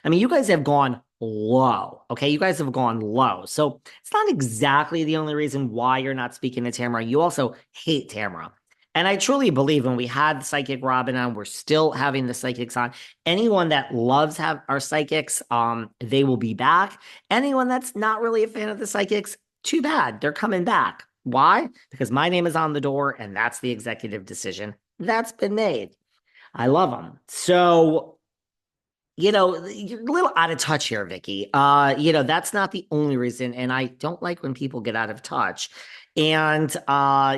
I mean, you guys have gone low. Okay. You guys have gone low. So it's not exactly the only reason why you're not speaking to Tamara. You also hate Tamara. And I truly believe when we had Psychic Robin on, we're still having the psychics on. Anyone that loves have our psychics, they will be back. Anyone that's not really a fan of the psychics, too bad. They're coming back. Why? Because my name is on the door, and that's the executive decision that's been made. I love them. So, you're a little out of touch here, Vicky. That's not the only reason. And I don't like when people get out of touch. And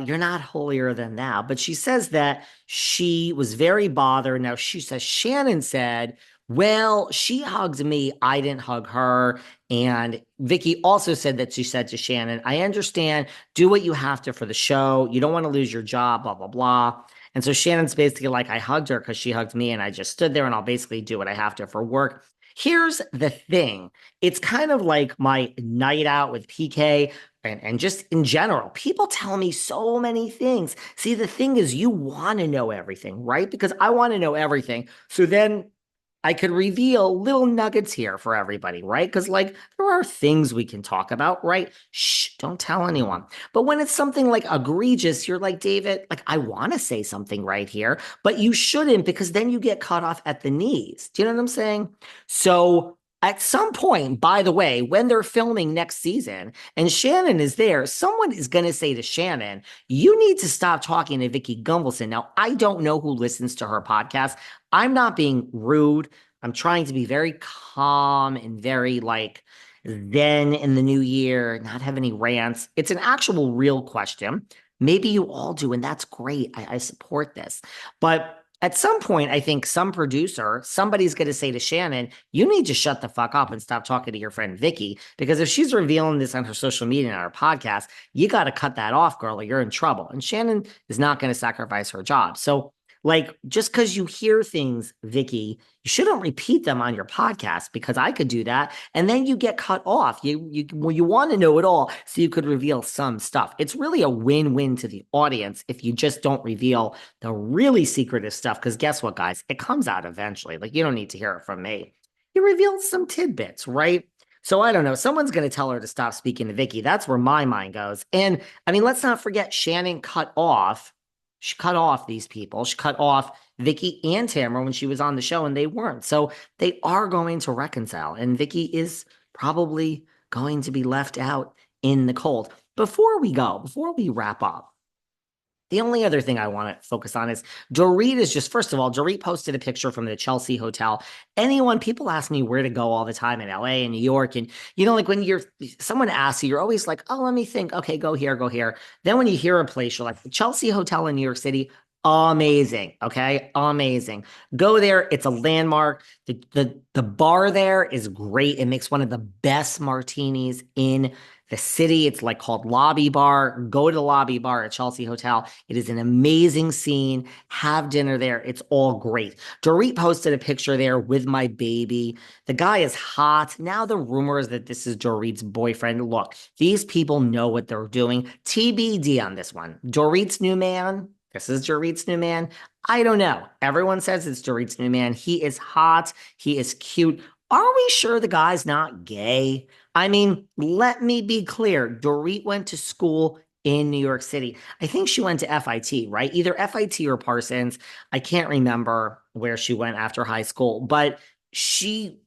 you're not holier than thou. But she says that she was very bothered. Now, she says Shannon said, well, she hugged me. I didn't hug her. And Vicky also said that she said to Shannon, I understand. Do what you have to for the show. You don't want to lose your job, blah, blah, blah. And so Shannon's basically like, I hugged her because she hugged me, and I just stood there and I'll basically do what I have to for work. Here's the thing. It's kind of like my night out with PK and just in general. People tell me so many things. See, the thing is, you want to know everything, right? Because I want to know everything. So then I could reveal little nuggets here for everybody, right? Because, like, there are things we can talk about, right? Shh, don't tell anyone. But when it's something like egregious, you're like, David, like, I want to say something right here, but you shouldn't because then you get cut off at the knees. Do you know what I'm saying? So, at some point, by the way, when they're filming next season and Shannon is there, someone is going to say to Shannon, you need to stop talking to Vicki Gunvalson. Now, I don't know who listens to her podcast. I'm not being rude. I'm trying to be very calm and very like zen in the new year, not have any rants. It's an actual real question. Maybe you all do, and that's great. I support this. But at some point, I think some producer, somebody's going to say to Shannon, you need to shut the fuck up and stop talking to your friend Vicky. Because if she's revealing this on her social media and on her podcast, you got to cut that off, girl, or you're in trouble. And Shannon is not going to sacrifice her job. So, like, just because you hear things, Vicky, you shouldn't repeat them on your podcast because I could do that. And then you get cut off. You want to know it all so you could reveal some stuff. It's really a win-win to the audience if you just don't reveal the really secretive stuff. Because guess what, guys? It comes out eventually. Like, you don't need to hear it from me. You reveal some tidbits, right? So I don't know. Someone's going to tell her to stop speaking to Vicky. That's where my mind goes. And I mean, let's not forget Shannon cut off. She cut off these people. She cut off Vicky and Tamara when she was on the show, and they weren't. So they are going to reconcile. And Vicky is probably going to be left out in the cold. Before we wrap up, the only other thing I want to focus on is Dorit is just, first of all, Dorit posted a picture from the Chelsea Hotel. People ask me where to go all the time in LA and New York. And, like when someone asks you, you're always like, oh, let me think. Okay, go here, go here. Then when you hear a place, you're like, the Chelsea Hotel in New York City, amazing. Okay, amazing. Go there. It's a landmark. The bar there is great. It makes one of the best martinis in the city. It's like called Lobby Bar. Go to the Lobby Bar at Chelsea Hotel. It is an amazing scene. Have dinner there. It's all great. Dorit posted a picture there with my baby. The guy is hot. Now the rumor is that this is Dorit's boyfriend. Look, these people know what they're doing. TBD on this one. Dorit's new man. This is Dorit's new man. I don't know. Everyone says it's Dorit's new man. He is hot. He is cute. Are we sure the guy's not gay? I mean, let me be clear. Dorit went to school in New York City. I think she went to FIT, right? Either FIT or Parsons. I can't remember where she went after high school, but she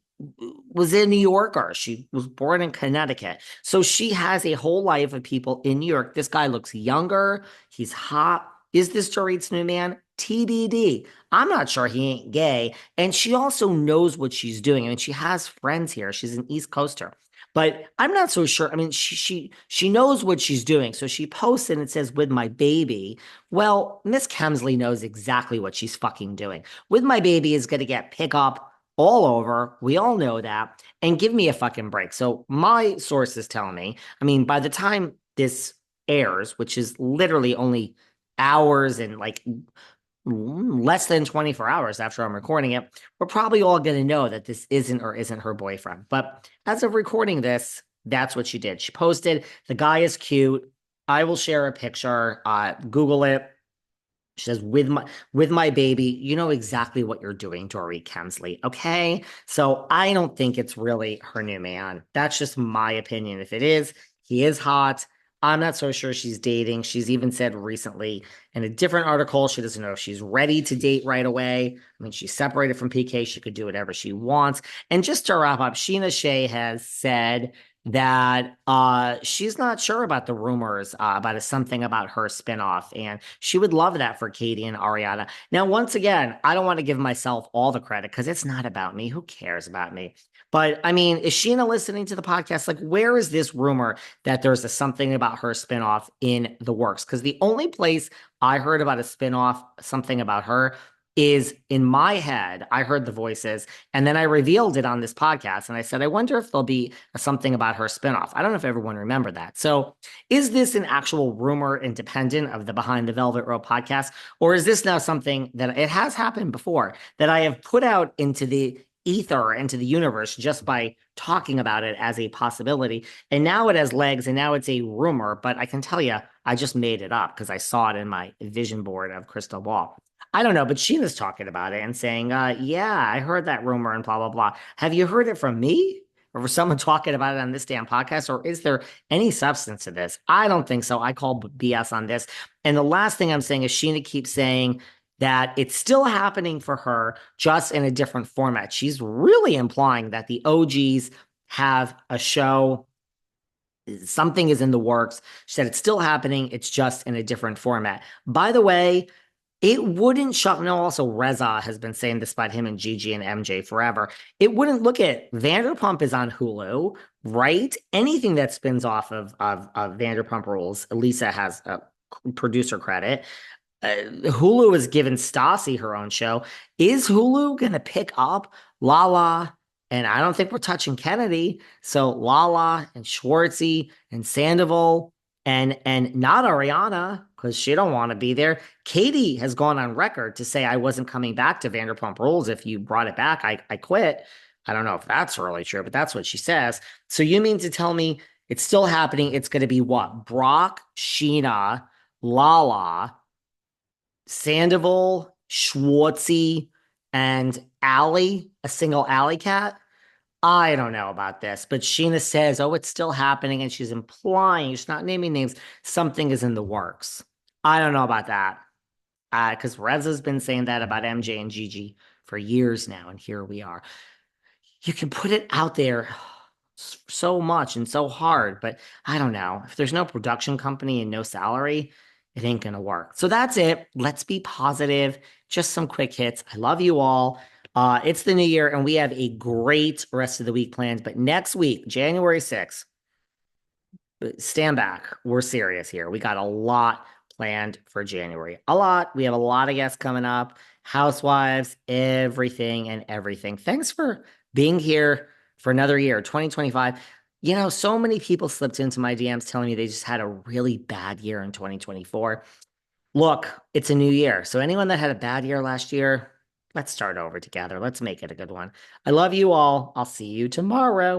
was a New Yorker. She was born in Connecticut. So she has a whole life of people in New York. This guy looks younger. He's hot. Is this Dorit's new man? TBD. I'm not sure he ain't gay. And she also knows what she's doing. I mean, she has friends here. She's an East Coaster. But I'm not so sure. I mean, she knows what she's doing. So she posts and it says, with my baby. Well, Miss Kemsley knows exactly what she's fucking doing. With my baby is going to get pick up all over. We all know that. And give me a fucking break. So my sources tell me, I mean, by the time this airs, which is literally only hours and like less than 24 hours after I'm recording it, we're probably all going to know that this isn't or isn't her boyfriend. But as of recording this, that's what she did. She posted, the guy is cute. I will share a picture. Google it. She says, with my baby, you know exactly what you're doing, Dorit Kemsley. Okay. So I don't think it's really her new man. That's just my opinion. If it is, he is hot. I'm not so sure she's dating. She's even said recently in a different article, she doesn't know if she's ready to date right away. I mean, she's separated from PK. She could do whatever she wants. And just to wrap up, Sheena Shea has said that she's not sure about the rumors about something about her spinoff, and she would love that for Katie and Ariana. Now, once again, I don't want to give myself all the credit because it's not about me. Who cares about me? But I mean, is Sheena listening to the podcast? Like, where is this rumor that there's something about her spinoff in the works? Because the only place I heard about a spinoff, something about her, is in my head. I heard the voices, and then I revealed it on this podcast. And I said, I wonder if there'll be something about her spinoff. I don't know if everyone remember that. So is this an actual rumor independent of the Behind the Velvet Rope podcast? Or is this now something that it has happened before that I have put out into the ether, into the universe, just by talking about it as a possibility? And now it has legs and now it's a rumor, but I can tell you, I just made it up because I saw it in my vision board of Crystal Ball. I don't know, but Sheena's talking about it and saying, yeah, I heard that rumor and blah, blah, blah. Have you heard it from me? Or for someone talking about it on this damn podcast? Or is there any substance to this? I don't think so. I call BS on this. And the last thing I'm saying is Sheena keeps saying that it's still happening for her, just in a different format. She's really implying that the OGs have a show. Something is in the works. She said it's still happening. It's just in a different format. By the way, it wouldn't shock. No, also Reza has been saying this about him and Gigi and MJ forever. It wouldn't look at Vanderpump is on Hulu, right? Anything that spins off of Vanderpump Rules, Lisa has a producer credit. Hulu has given Stassi her own show. Is Hulu going to pick up Lala? And I don't think we're touching Kennedy. So Lala and Schwartzy and Sandoval and not Ariana because she don't want to be there. Katie has gone on record to say I wasn't coming back to Vanderpump Rules. If you brought it back, I quit. I don't know if that's really true, but that's what she says. So you mean to tell me it's still happening? It's going to be what? Brock, Sheena, Lala, Sandoval, Schwartzy, and Allie, a single Alley cat. I don't know about this, but Sheena says, oh, it's still happening. And she's implying, she's not naming names, something is in the works. I don't know about that. Because Reza's been saying that about MJ and Gigi for years now. And here we are. You can put it out there so much and so hard, but I don't know. If there's no production company and no salary, it ain't gonna work. So that's it. Let's be positive. Just some quick hits. I love you all. It's the new year, and we have a great rest of the week planned. But next week, January 6th, stand back. We're serious here. We got a lot planned for January. A lot. We have a lot of guests coming up, housewives, everything and everything. Thanks for being here for another year, 2025. You know, so many people slipped into my DMs telling me they just had a really bad year in 2024. Look, it's a new year. So anyone that had a bad year last year, let's start over together. Let's make it a good one. I love you all. I'll see you tomorrow.